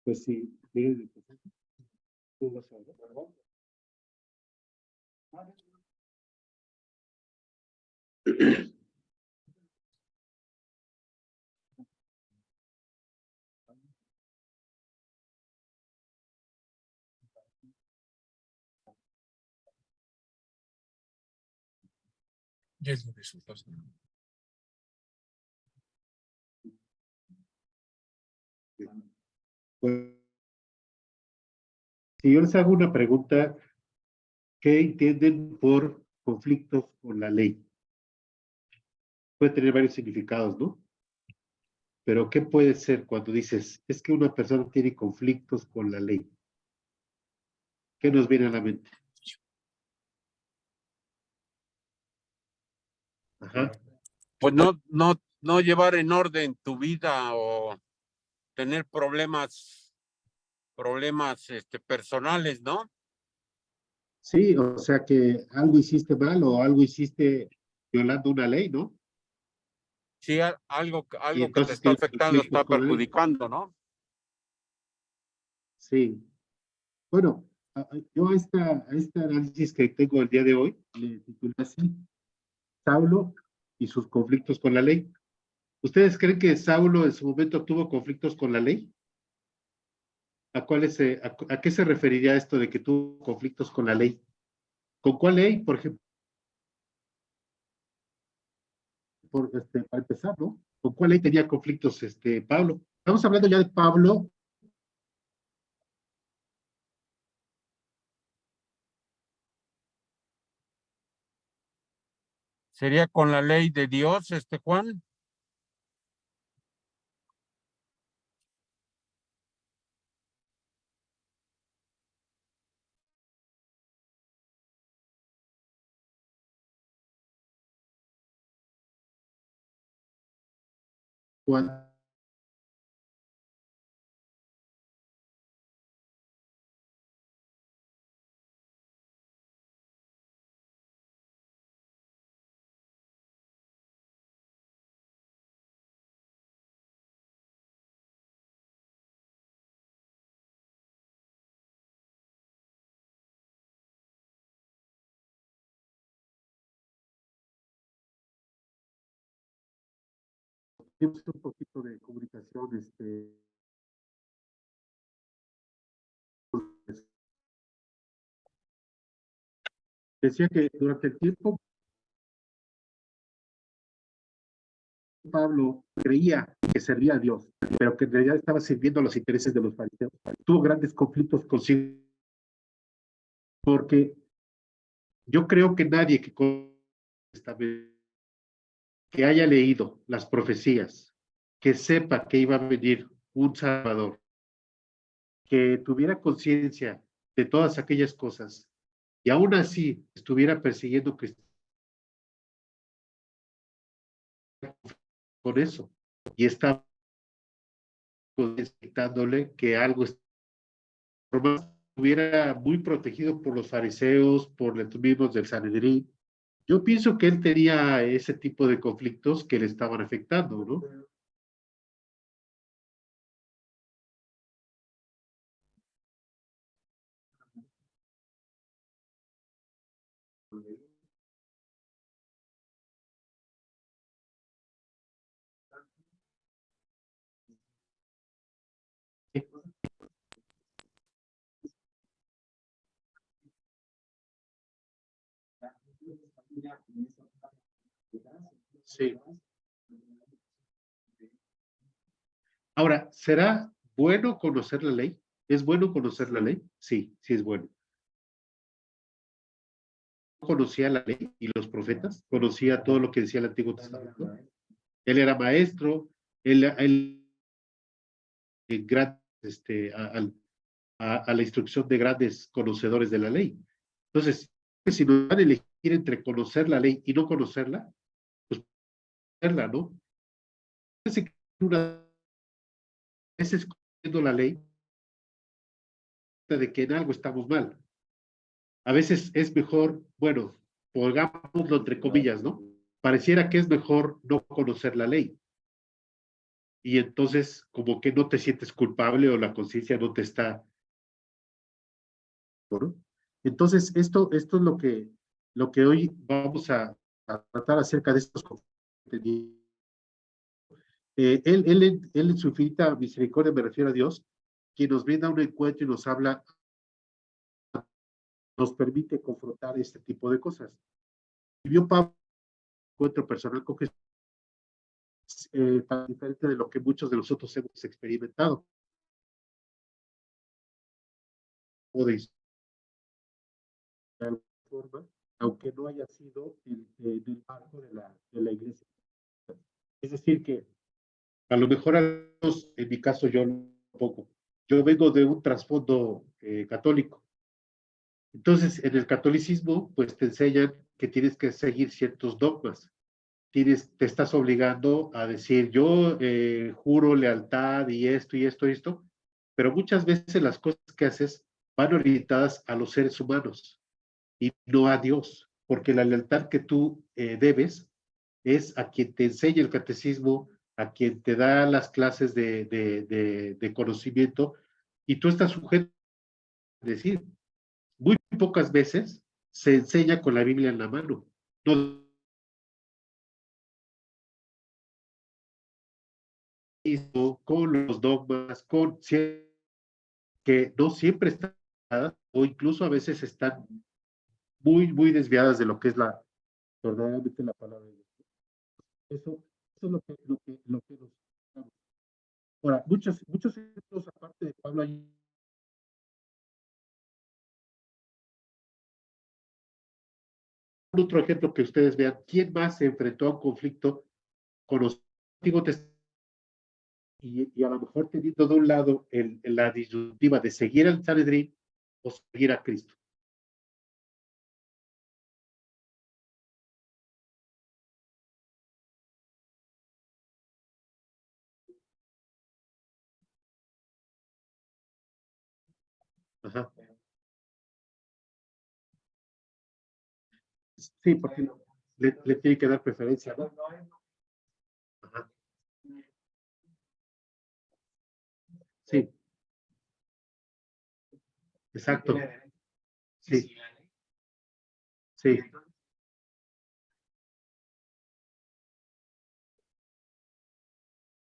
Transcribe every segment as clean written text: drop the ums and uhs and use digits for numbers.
Pues sí, miren, tú vas a ver, ¿verdad? Ya es los resultados. Pues, si yo les hago una pregunta, ¿qué entienden por conflictos con la ley? Puede tener varios significados, ¿no? Pero ¿qué puede ser cuando dices, es que una persona tiene conflictos con la ley? ¿Qué nos viene a la mente? Ajá. Pues no llevar en orden tu vida o tener problemas personales, ¿no? Sí, o sea que algo hiciste mal o algo hiciste violando una ley, ¿no? Sí, algo que te entonces está tienes afectando, conflictos está con la ley. perjudicando, ¿no? Sí. Bueno, yo a este análisis que tengo el día de hoy le titulé así, Saulo y sus conflictos con la ley. ¿Ustedes creen que Saulo en su momento tuvo conflictos con la ley? ¿A qué se referiría esto de que tuvo conflictos con la ley? ¿Con cuál ley, por ejemplo? Para empezar, ¿no? ¿Con cuál ley tenía conflictos Pablo? Estamos hablando ya de Pablo. ¿Sería con la ley de Dios, Juan? Cuando tuvimos un poquito de comunicación, decía que durante el tiempo Pablo creía que servía a Dios, pero que en realidad estaba sirviendo a los intereses de los fariseos. Tuvo grandes conflictos consigo, porque yo creo que nadie que haya leído las profecías, que sepa que iba a venir un Salvador, que tuviera conciencia de todas aquellas cosas, y aún así estuviera persiguiendo cristianos con eso, y estaba detectándole que algo estuviera muy protegido por los fariseos, por los mismos del Sanedrín. Yo pienso que él tenía ese tipo de conflictos que le estaban afectando, ¿no? Sí. Ahora, ¿será bueno conocer la ley? ¿Es bueno conocer la ley? Sí, sí es bueno. Conocía la ley y los profetas, conocía todo lo que decía el Antiguo Testamento. Él era maestro, él gran, a la instrucción de grandes conocedores de la ley. Entonces, si nos van a elegir entre conocer la ley y no conocerla, pues conocerla, ¿no? Entonces, una vez conociendo la ley, de que en algo estamos mal. A veces es mejor, bueno, pongámoslo entre comillas, ¿no? Pareciera que es mejor no conocer la ley. y entonces como que no te sientes culpable o la conciencia no te está, ¿no? Entonces, esto es lo que hoy vamos a tratar acerca de estos conflictos. Él en su infinita misericordia, me refiero a Dios, quien nos brinda un encuentro y nos habla, nos permite confrontar este tipo de cosas. Vivió Pablo un encuentro personal con Jesús, tan diferente de lo que muchos de nosotros hemos experimentado. O de alguna forma, aunque no haya sido en el marco de la iglesia. Es decir, que a lo mejor, en mi caso, yo un poco. Yo vengo de un trasfondo católico. Entonces, en el catolicismo, pues te enseñan que tienes que seguir ciertos dogmas. Te estás obligando a decir, yo juro lealtad y esto y esto y esto, pero muchas veces las cosas que haces van orientadas a los seres humanos y no a Dios, porque la lealtad que tú debes es a quien te enseña el catecismo, a quien te da las clases de conocimiento, y tú estás sujeto a decir, muy pocas veces se enseña con la Biblia en la mano. No, con los dogmas, que no siempre están, o incluso a veces están muy desviadas de lo que es verdaderamente la palabra de Dios. Eso es lo que nos... Ahora, muchos ejemplos, aparte de Pablo, hay otro ejemplo que ustedes vean. ¿Quién más se enfrentó a un conflicto con los Antiguo Testamento? Y a lo mejor teniendo de un lado la disyuntiva de seguir al Sanedrín o seguir a Cristo. Ajá. Sí, porque le tiene que dar preferencia, ¿no? Ajá. Sí, exacto. Sí, sí.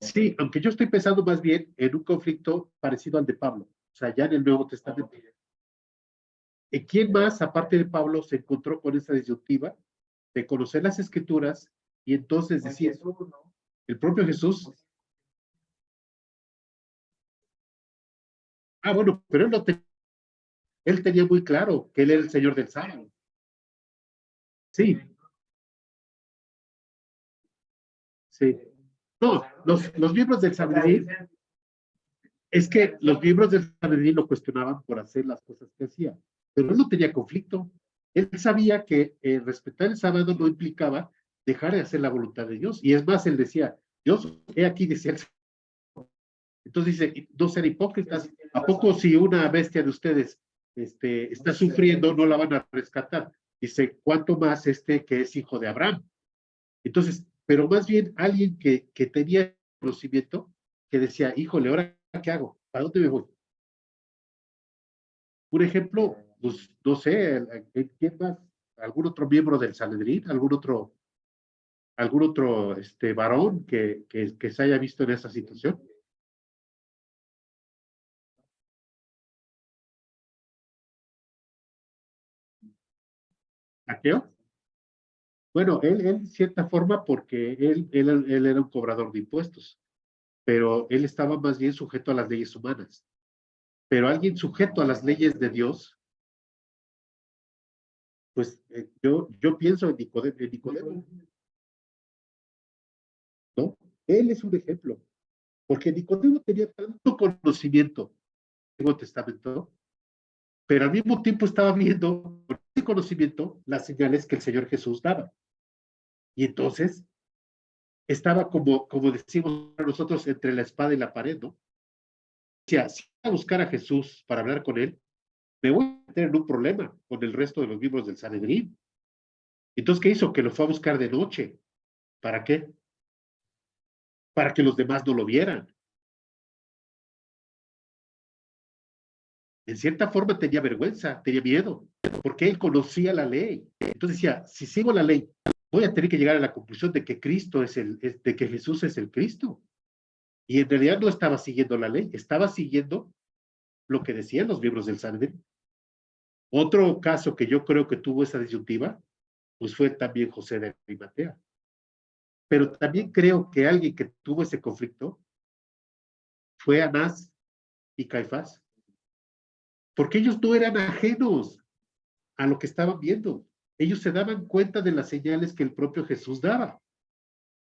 Sí, aunque yo estoy pensando más bien en un conflicto parecido al de Pablo, o sea, ya en el Nuevo Testamento. ¿Quién más, aparte de Pablo, se encontró con esa disyuntiva de conocer las Escrituras y entonces decir, el propio Jesús? Ah, bueno, pero él tenía muy claro que él era el Señor del sábado. Sí, sí. No, los miembros del Sanedrín, es que los miembros del Sanedrín lo cuestionaban por hacer las cosas que hacía, pero él no tenía conflicto. Él sabía que respetar el sábado no implicaba dejar de hacer la voluntad de Dios. Y es más, él decía, Dios, he aquí, decía el Señor. Entonces dice, no ser hipócritas. ¿A poco si una bestia de ustedes está sufriendo, no la van a rescatar? Dice, ¿cuánto más que es hijo de Abraham? Entonces, pero más bien alguien que tenía conocimiento, que decía, híjole, ¿ahora qué hago? ¿Para dónde me voy? Un ejemplo, pues no sé, ¿quién más? ¿Algún otro miembro del Sanedrín? ¿Algún otro varón que se haya visto en esa situación? ¿Saqueo? Bueno, él en cierta forma, porque él era un cobrador de impuestos, pero él estaba más bien sujeto a las leyes humanas. Pero alguien sujeto a las leyes de Dios, pues yo pienso en Nicodemo, ¿no? Él es un ejemplo, porque Nicodemo tenía tanto conocimiento del Nuevo Testamento, pero al mismo tiempo estaba viendo con ese conocimiento las señales que el Señor Jesús daba. Y entonces estaba como decimos nosotros, entre la espada y la pared, ¿no? O sea, si voy a buscar a Jesús para hablar con él, me voy a meter en un problema con el resto de los miembros del Sanedrín. Entonces, ¿qué hizo? Que lo fue a buscar de noche. ¿Para qué? para que los demás no lo vieran. En cierta forma tenía vergüenza, tenía miedo, porque él conocía la ley. Entonces decía, si sigo la ley, voy a tener que llegar a la conclusión de que de que Jesús es el Cristo. Y en realidad no estaba siguiendo la ley, estaba siguiendo lo que decían los miembros del Sanedrín. Otro caso que yo creo que tuvo esa disyuntiva, pues fue también José de Arimatea. Pero también creo que alguien que tuvo ese conflicto fue Anás y Caifás, porque ellos no eran ajenos a lo que estaban viendo. Ellos se daban cuenta de las señales que el propio Jesús daba.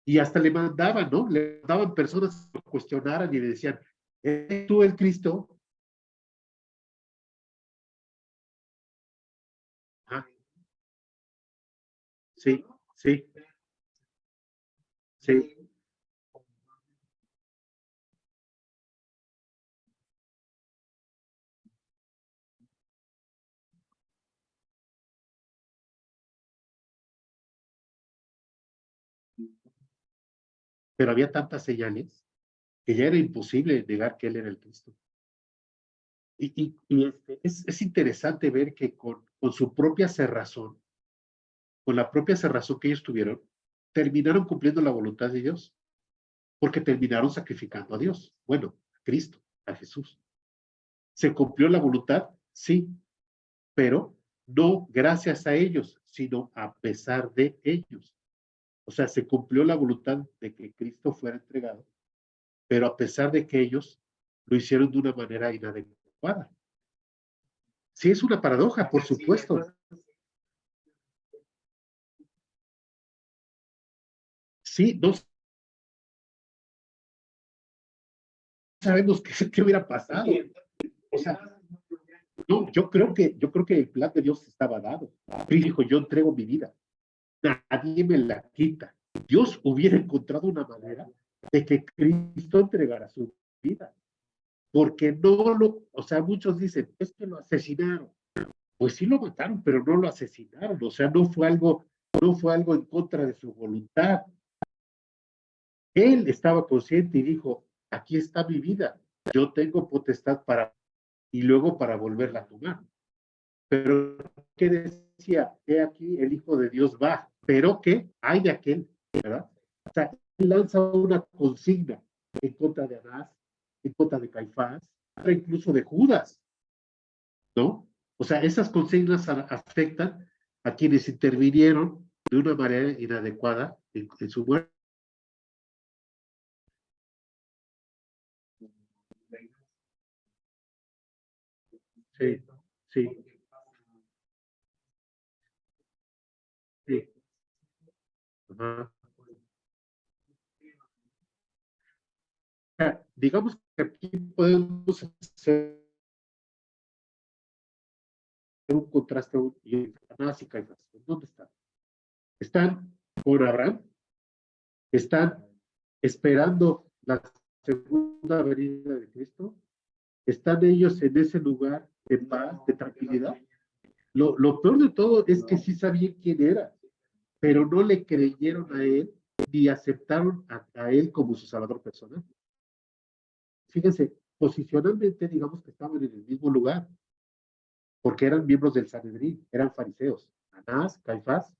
Y hasta le mandaban, ¿no? Le mandaban personas que lo cuestionaran y le decían, ¿eres tú el Cristo? Ah, sí, sí, sí. Pero había tantas señales que ya era imposible negar que él era el Cristo. Es interesante ver que con su propia cerrazón, con la propia cerrazón que ellos tuvieron, terminaron cumpliendo la voluntad de Dios, porque terminaron sacrificando a Dios, bueno, a Cristo, a Jesús. ¿Se cumplió la voluntad? Sí, pero no gracias a ellos, sino a pesar de ellos. O sea, se cumplió la voluntad de que Cristo fuera entregado, pero a pesar de que ellos lo hicieron de una manera inadecuada. Sí, es una paradoja, por supuesto. Sí, no sabemos qué hubiera pasado. O sea, no, yo creo que el plan de Dios estaba dado. Cristo dijo, yo entrego mi vida. Nadie me la quita. Dios hubiera encontrado una manera de que Cristo entregara su vida. Porque no lo, o sea, muchos dicen, es que lo asesinaron. Pues sí lo mataron, pero no lo asesinaron. O sea, no fue algo en contra de su voluntad. Él estaba consciente y dijo, aquí está mi vida. Yo tengo potestad para, y luego para volverla a tomar. Pero ¿qué decía? He aquí el Hijo de Dios va, pero ¿qué hay de aquel? ¿Verdad? O sea, él lanza una consigna en contra de Anás, en contra de Caifás, incluso de Judas, ¿no? O sea, esas consignas afectan a quienes intervinieron de una manera inadecuada en su muerte. Sí, sí, sí. Ajá. Digamos que aquí podemos hacer un contraste entre Anás y Caifás. ¿Dónde están? Están con Abraham, están esperando la segunda venida de Cristo, están ellos en ese lugar de paz, de tranquilidad. Lo peor de todo es que sí sabían quién era, pero no le creyeron a él ni aceptaron a él como su salvador personal. Fíjense, posicionalmente digamos que estaban en el mismo lugar, porque eran miembros del Sanedrín, eran fariseos, Anás, Caifás,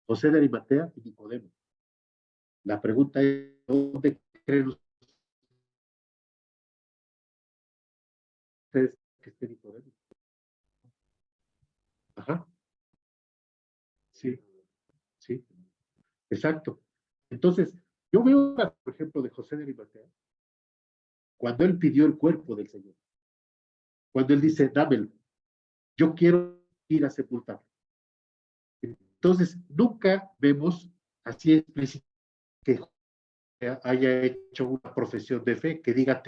José de Arimatea y Nicodemo. La pregunta es, ¿dónde creen ustedes que esté Nicodemo? Ajá, sí, sí, exacto. Entonces, yo veo, por ejemplo, de José de Arimatea, cuando él pidió el cuerpo del Señor, cuando él dice, dámelo, yo quiero ir a sepultarlo. Entonces, nunca vemos así explícito que haya hecho una profesión de fe, que diga,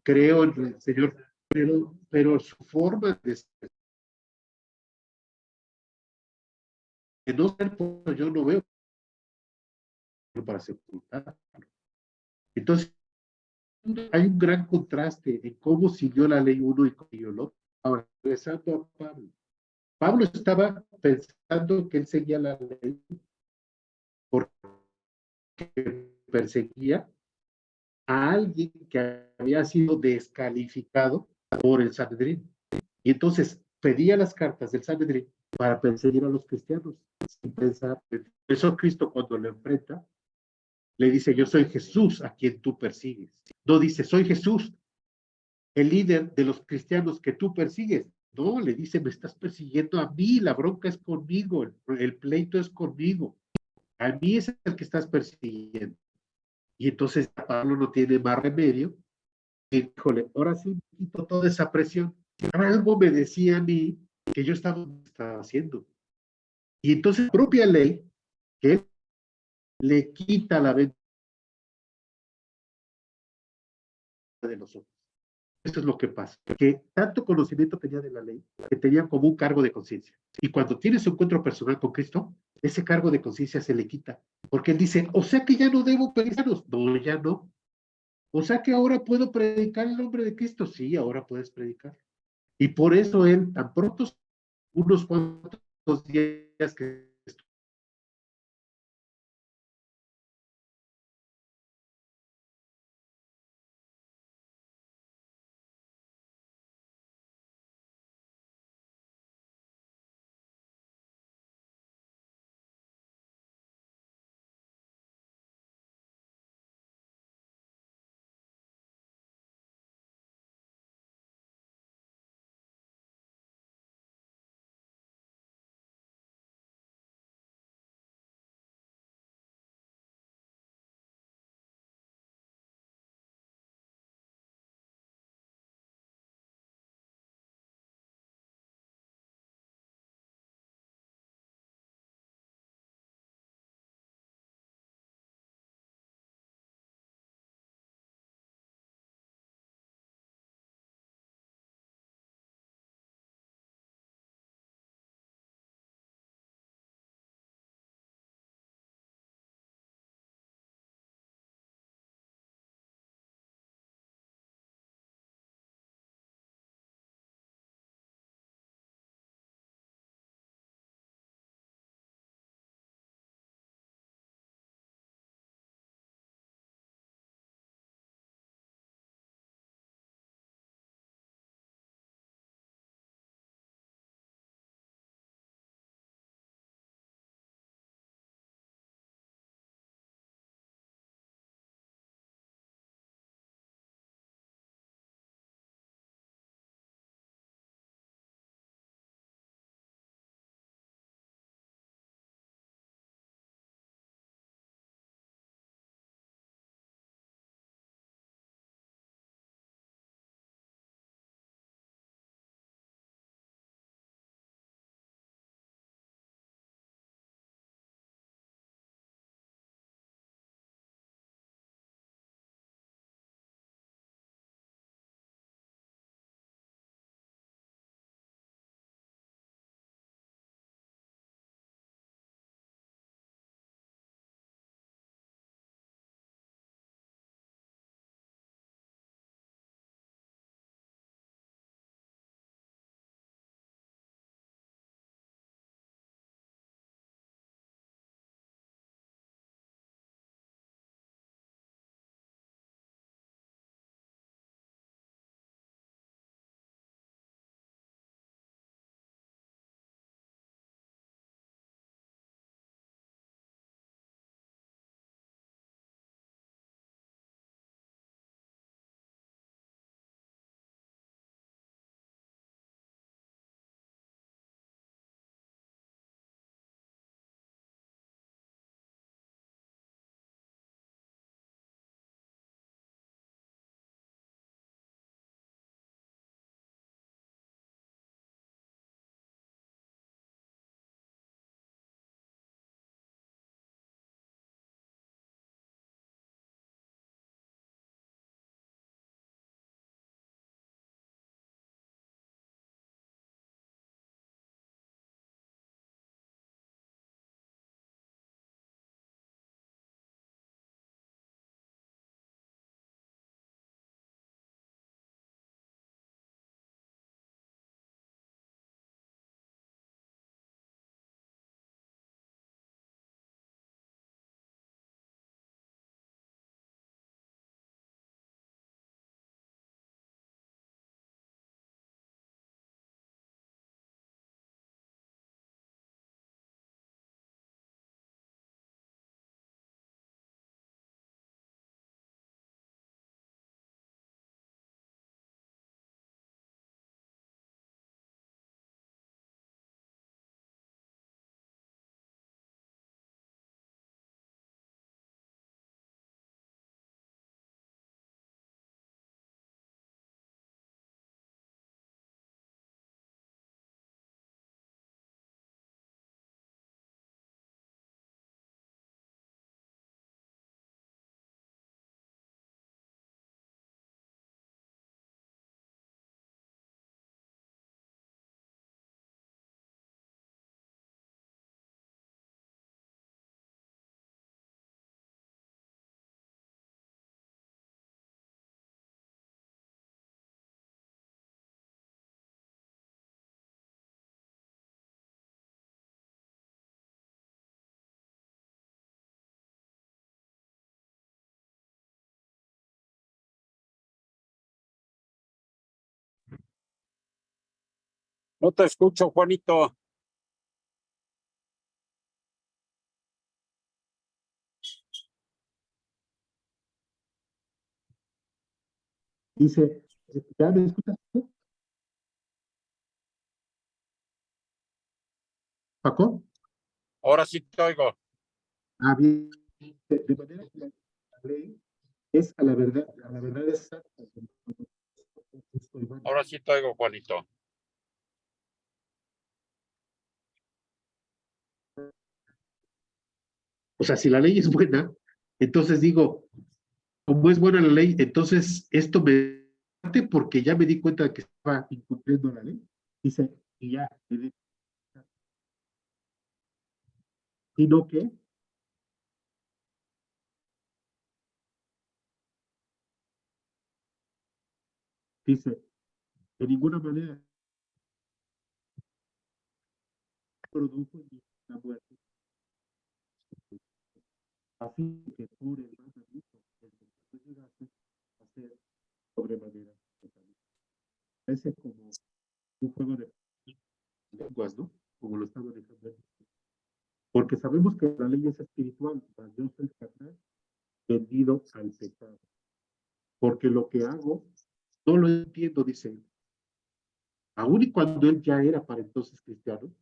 creo en el Señor, pero su forma de no ser, yo no veo para sepultar. Entonces, hay un gran contraste en cómo siguió la ley uno y cómo siguió el otro. Ahora, regresando a Pablo. Pablo estaba pensando que él seguía la ley porque perseguía a alguien que había sido descalificado por el Sanedrín. Y entonces pedía las cartas del Sanedrín para perseguir a los cristianos, sin pensar. Por eso Cristo, cuando lo enfrenta, le dice: yo soy Jesús a quien tú persigues. No dice: soy Jesús, el líder de los cristianos que tú persigues. No, le dice: me estás persiguiendo a mí, la bronca es conmigo, el pleito es conmigo. A mí es el que estás persiguiendo. Y entonces Pablo no tiene más remedio. Y, híjole, ahora sí me quito toda esa presión. Algo me decía a mí que yo estaba haciendo. Y entonces la propia ley, que le quita la venta de nosotros. Eso es lo que pasa, que tanto conocimiento tenía de la ley, que tenía como un cargo de conciencia. Y cuando tienes un encuentro personal con Cristo, ese cargo de conciencia se le quita. Porque él dice: o sea que ya no debo predicaros. No, ya no. O sea que ahora puedo predicar el nombre de Cristo. Sí, ahora puedes predicar. Y por eso él, tan pronto, unos cuantos días que No te escucho, Juanito. Dice, ¿ya me escuchas tú, Paco? Ahora sí te oigo. Ah, bien. De manera que la ley es a la verdad es santa. Justo y bueno. Ahora sí te oigo, Juanito. O sea, si la ley es buena, entonces digo, como es buena la ley, entonces esto me mate porque ya me di cuenta de que estaba incumpliendo la ley. Dice, y ya, sino que, dice, de ninguna manera produjo ni la muerte. Así que por el mandamiento, el que llegase a ser sobremanera. Parece como un juego de lenguas, ¿no? Como lo estaba dejando. Porque sabemos que la ley es espiritual, mas yo soy Satanás vendido al pecado. Porque lo que hago no lo entiendo, dice él. Aún y cuando él ya era para entonces cristiano,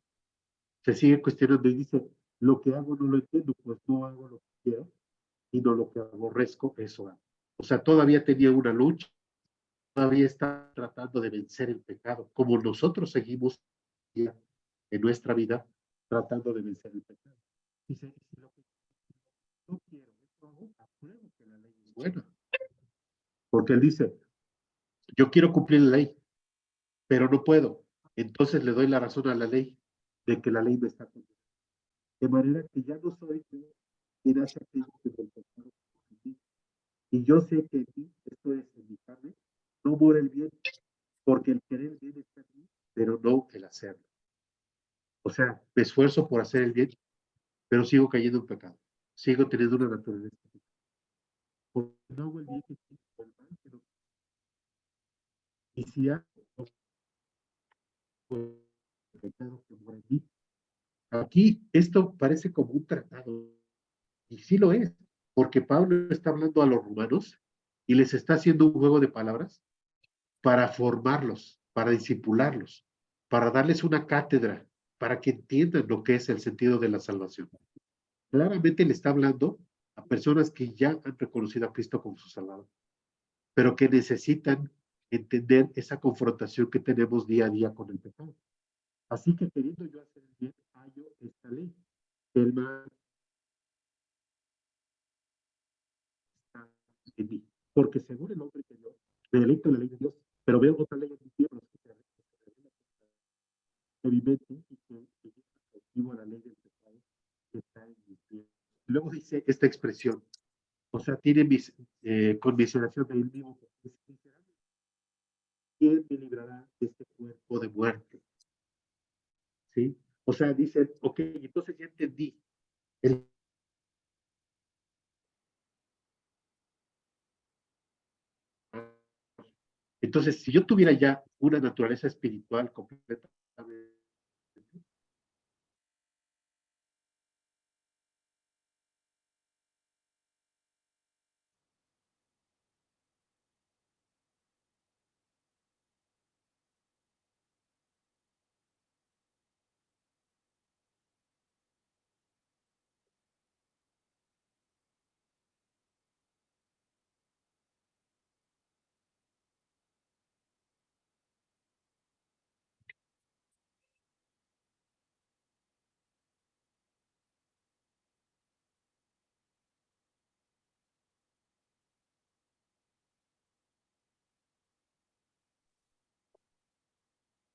se sigue cuestionando y dice, lo que hago no lo entiendo, pues no hago lo que quiero, sino lo que aborrezco, eso hago. O sea, todavía tenía una lucha, todavía está tratando de vencer el pecado, como nosotros seguimos en nuestra vida tratando de vencer el pecado. Dice, si lo que no quiero, eso hago, apruebo que la ley es buena. Porque él dice, yo quiero cumplir la ley, pero no puedo. Entonces le doy la razón a la ley de que la ley me está cumpliendo. De manera que ya no soy yo quien hace aquello que del pecado. Y yo sé que en mí, esto es en mi carne, no muere el bien, porque el querer el bien está en mí, pero no el hacerlo. O sea, me esfuerzo por hacer el bien, pero sigo cayendo en pecado. Sigo teniendo una naturaleza. Porque no hago el bien que quiero, el mal que no. Y si hago el pecado que mora en mí. Aquí esto parece como un tratado, y sí lo es, porque Pablo está hablando a los romanos y les está haciendo un juego de palabras para formarlos, para disipularlos, para darles una cátedra, para que entiendan lo que es el sentido de la salvación. Claramente le está hablando a personas que ya han reconocido a Cristo como su Salvador, pero que necesitan entender esa confrontación que tenemos día a día con el pecado. Así que queriendo yo hacer el bien, hallo esta ley. El mal está en mí. Porque según el hombre interior, me deleito en la ley de Dios, pero veo otra ley en mis miembros que se revela que mi mente y que cautivo a la ley del pecado que está en mis miembros. Luego dice esta expresión, o sea, tiene conmiseración de él mismo. ¿Quién me librará de este cuerpo de muerte? ¿Sí? O sea, dice, ok, entonces ya entendí. El, entonces, si yo tuviera ya una naturaleza espiritual completa,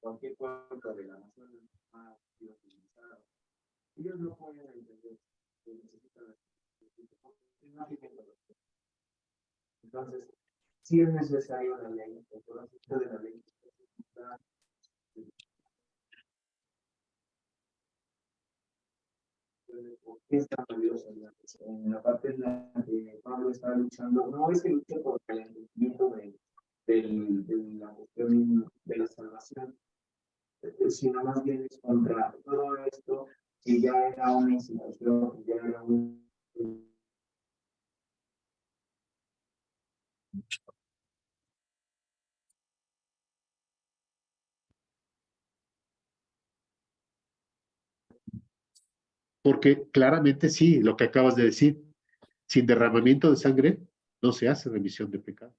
cualquier pueblo de la nación ha sido utilizado. Ellos no pueden entender que necesitan la entonces, sí es necesario la ley, el conocimiento de la ley. ¿Por qué está valiosa? En la parte en la que Pablo está luchando, no es que luche por el entendimiento de la cuestión de la salvación, sino más bien es contra todo esto, que ya era una institución, ya era un... Porque claramente sí, lo que acabas de decir, sin derramamiento de sangre no se hace remisión de pecado.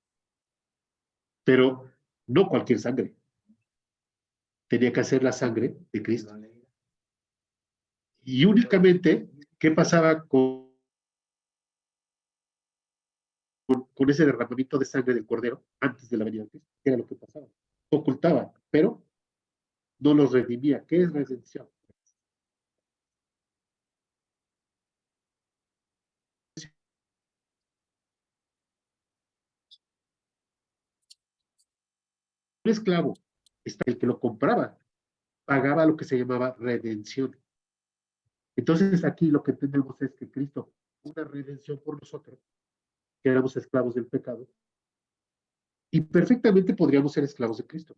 Pero no cualquier sangre. Tenía que hacer la sangre de Cristo. Y únicamente, ¿qué pasaba con ese derramamiento de sangre del Cordero antes de la venida de Cristo? ¿Qué era lo que pasaba? Ocultaba, pero no los redimía. ¿Qué es redención? Un esclavo, está el que lo compraba, pagaba lo que se llamaba redención. Entonces aquí lo que entendemos es que Cristo, una redención por nosotros, que éramos esclavos del pecado, y perfectamente podríamos ser esclavos de Cristo.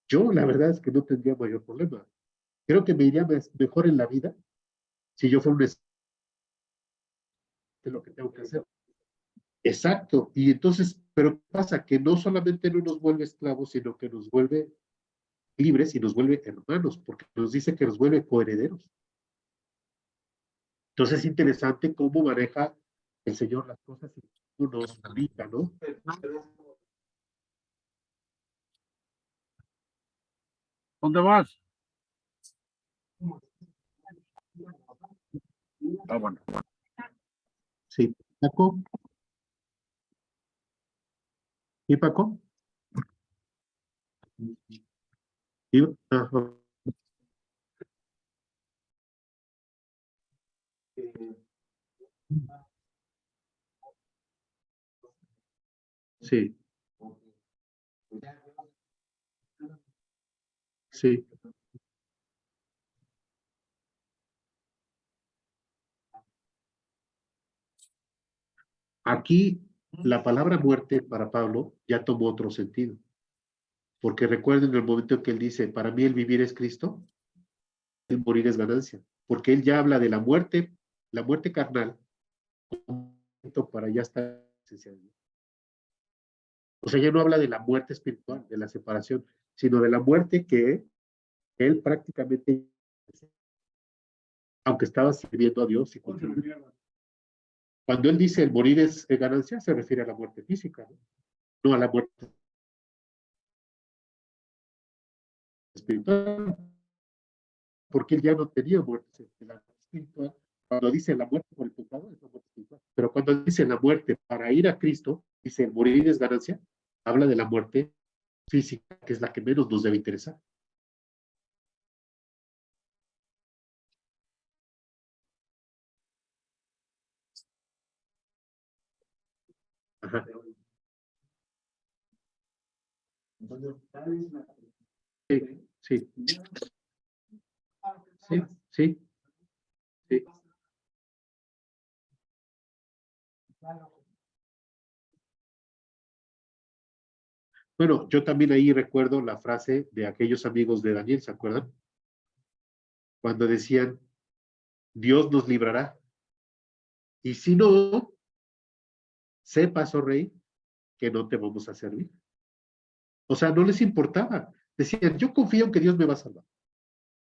Yo la verdad es que no tendría mayor problema. Creo que me iría mejor en la vida si yo fuera un esclavo de lo que tengo que hacer. Exacto. Y entonces, pero pasa que no solamente no nos vuelve esclavos, sino que nos vuelve libres y nos vuelve hermanos, porque nos dice que nos vuelve coherederos. Entonces es interesante cómo maneja el Señor las cosas y cómo nos ubica, ¿no? ¿Dónde vas? Ah, bueno. Sí. ¿Paco? ¿Y Paco? ¿Y? Ajá. Sí, sí. Aquí la palabra muerte para Pablo ya tomó otro sentido, porque recuerden el momento en que él dice, para mí el vivir es Cristo, el morir es ganancia, porque él ya habla de la muerte carnal, para ya estar esencialmente. O sea, ya no habla de la muerte espiritual, de la separación, sino de la muerte que él prácticamente, aunque estaba sirviendo a Dios. Cuando él dice el morir es ganancia, se refiere a la muerte física, no a la muerte espiritual, porque él ya no tenía muerte espiritual. Cuando dice la muerte por el pecado, es la muerte espiritual. Pero cuando dice la muerte para ir a Cristo, dice el morir es ganancia, habla de la muerte física, que es la que menos nos debe interesar. Ajá. Sí, sí, sí, sí, sí. Bueno, yo también ahí recuerdo la frase de aquellos amigos de Daniel, ¿se acuerdan? Cuando decían, Dios nos librará. Y si no, sepas, oh rey, que no te vamos a servir. O sea, no les importaba. Decían, yo confío en que Dios me va a salvar,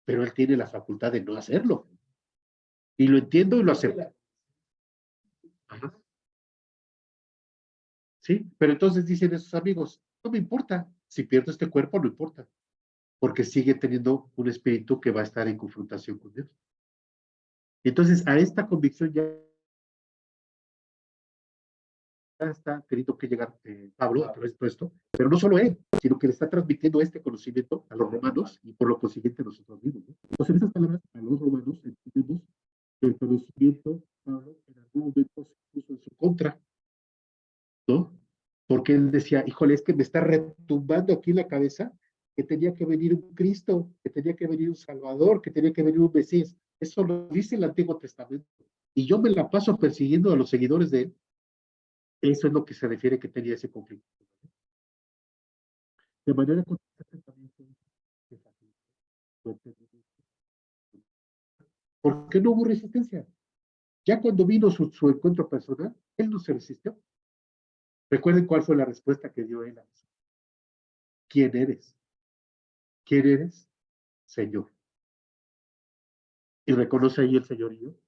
pero Él tiene la facultad de no hacerlo. Y lo entiendo y lo acepto. Ajá. Sí, pero entonces dicen esos amigos, no me importa, si pierdo este cuerpo no importa, porque sigue teniendo un espíritu que va a estar en confrontación con Dios. Entonces, a esta convicción ya está queriendo que llegar Pablo a través de todo esto, pero no solo él, sino que le está transmitiendo este conocimiento a los romanos y por lo consiguiente a nosotros mismos, ¿no? Entonces, en esas palabras, a los romanos entendemos que el conocimiento, Pablo, en algún momento se puso en su contra, ¿no? Porque él decía, híjole, es que me está retumbando aquí en la cabeza que tenía que venir un Cristo, que tenía que venir un Salvador, que tenía que venir un Mesías. Eso lo dice el Antiguo Testamento. Y yo me la paso persiguiendo a los seguidores de él. Eso es lo que se refiere que tenía ese conflicto. De manera constante también fue ¿Por qué no hubo resistencia? Ya cuando vino su encuentro personal, él no se resistió. Recuerden cuál fue la respuesta que dio él. ¿Quién eres? ¿Quién eres? Señor. Y reconoce ahí el señorío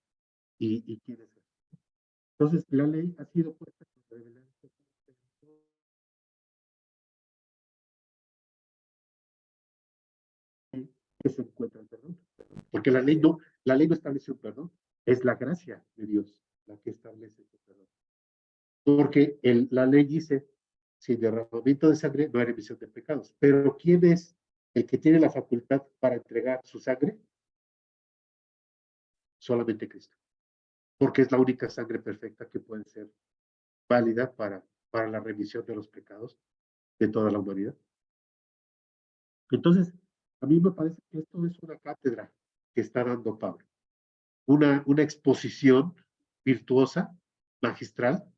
y quién es él. Entonces, la ley ha sido puesta para revelar que se encuentra el perdón. Porque la ley no establece un perdón, es la gracia de Dios la que establece ese perdón. Porque la ley dice, sin derramamiento de sangre no hay remisión de pecados. Pero ¿quién es el que tiene la facultad para entregar su sangre? Solamente Cristo. Porque es la única sangre perfecta que puede ser válida para la remisión de los pecados de toda la humanidad. Entonces, a mí me parece que esto es una cátedra que está dando Pablo. Una exposición virtuosa, magistral,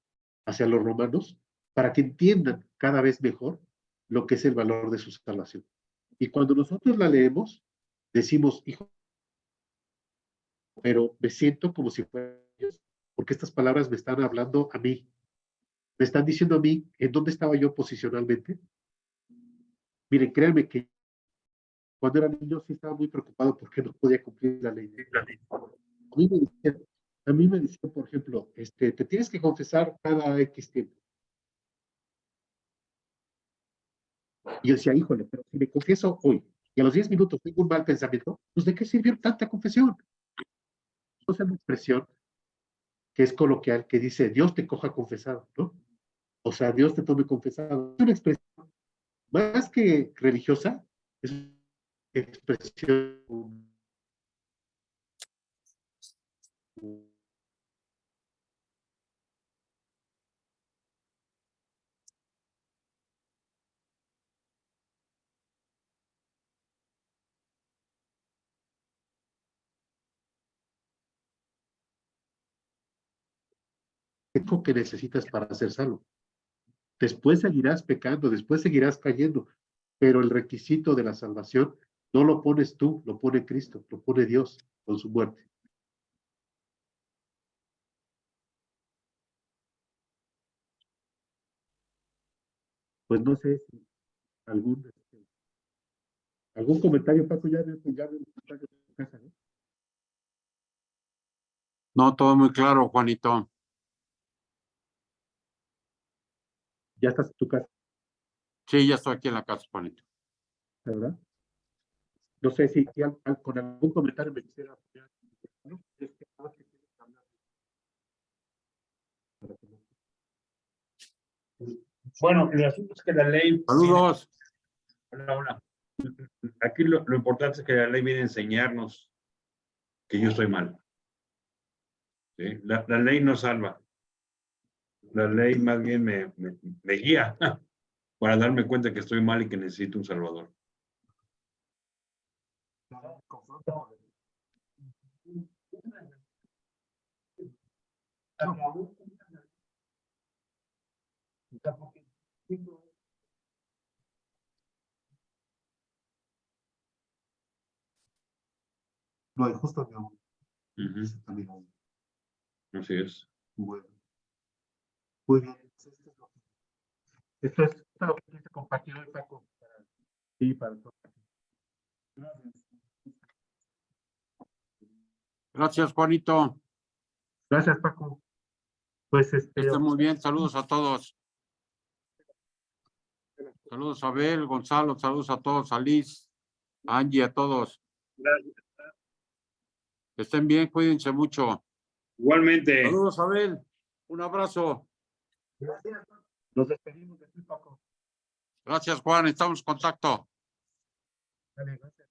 hacia los romanos, para que entiendan cada vez mejor lo que es el valor de su salvación. Y cuando nosotros la leemos, decimos, hijo, pero me siento como si fuera Dios, porque estas palabras me están hablando a mí. Me están diciendo a mí en dónde estaba yo posicionalmente. Miren, créanme que cuando era niño sí estaba muy preocupado porque no podía cumplir la ley. A mí me decían, por ejemplo, te tienes que confesar cada X tiempo. Y yo decía, híjole, pero si me confieso hoy y a los 10 minutos tengo un mal pensamiento, pues ¿de qué sirvió tanta confesión? Es una expresión que es coloquial que dice, Dios te coja confesado, ¿no? O sea, Dios te tome confesado. Es una expresión más que religiosa, es una expresión que necesitas para ser salvo. Después seguirás pecando, después seguirás cayendo, pero el requisito de la salvación no lo pones tú, lo pone Cristo, lo pone Dios con su muerte. Pues no sé si algún comentario, Paco, ya de casa, ¿no? No, todo muy claro, Juanito. Ya estás en tu casa, Sí, ya estoy aquí en la casa, Juanito. ¿verdad? No sé si con algún comentario me quisiera apoyar, ¿no? Bueno, el asunto es que la ley. Saludos. Hola. Aquí lo importante es que la ley viene a enseñarnos que yo estoy mal. ¿Sí? La ley no salva. La ley más bien me guía para darme cuenta que estoy mal y que necesito un salvador. No, es justo de aún. Así es. Bueno. Muy bien. Esto es lo que quise compartir hoy, Paco. Sí, para todos. Gracias, Juanito. Gracias, Paco. Pues Que estén muy bien. Saludos a todos. Saludos a Abel, Gonzalo, saludos a todos, a Liz, a Angie, a todos. Gracias. Que estén bien, cuídense mucho. Igualmente. Saludos, Abel. Un abrazo. Gracias. Nos despedimos de ti, Paco. Gracias, Juan. Estamos en contacto. Dale, gracias.